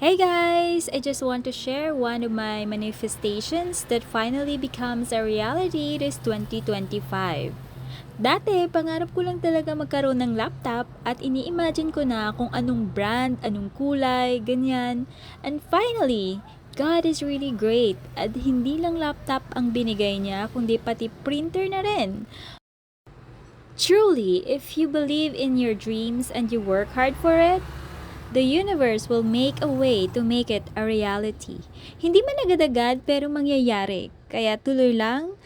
Hey guys! I just want to share one of my manifestations that finally becomes a reality this 2025. Dati, pangarap ko lang talaga magkaroon ng laptop at ini-imagine ko na kung anong brand, anong kulay, ganyan. And finally, God is really great at hindi lang laptop ang binigay niya kundi pati printer na rin. Truly, if you believe in your dreams and you work hard for it, the universe will make a way to make it a reality. Hindi man agad-agad pero mangyayari. Kaya tuloy lang,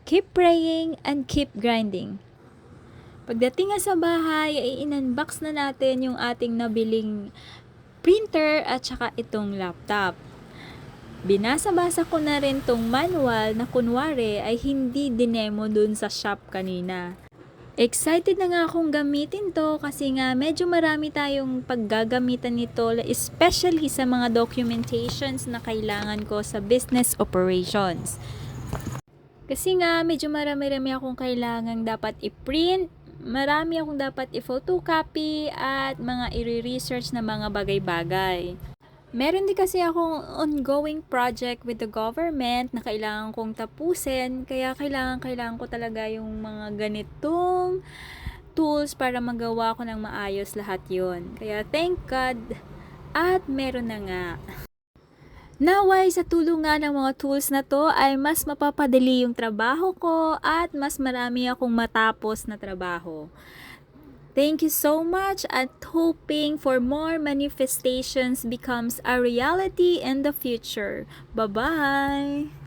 keep praying and keep grinding. Pagdating nga sa bahay ay in-unbox na natin yung ating nabiling printer at saka itong laptop. Binasa-basa ko na rin tong manual na kunwari ay hindi dinemo dun sa shop kanina. Excited na nga akong gamitin to kasi nga medyo marami tayong paggagamitan nito, especially sa mga documentations na kailangan ko sa business operations. Kasi nga medyo marami-rami akong kailangang dapat i-print, marami akong dapat i-photocopy at mga i-research na mga bagay-bagay. Meron din kasi akong ongoing project with the government na kailangan kong tapusin, kaya kailangan ko talaga yung mga ganitong tools para magawa ko ng maayos lahat yon. Kaya thank God at meron na nga. Naway sa tulong nga ng mga tools na to ay mas mapapadali yung trabaho ko at mas marami akong matapos na trabaho. Thank you so much at hoping for more manifestations becomes a reality in the future. Bye-bye!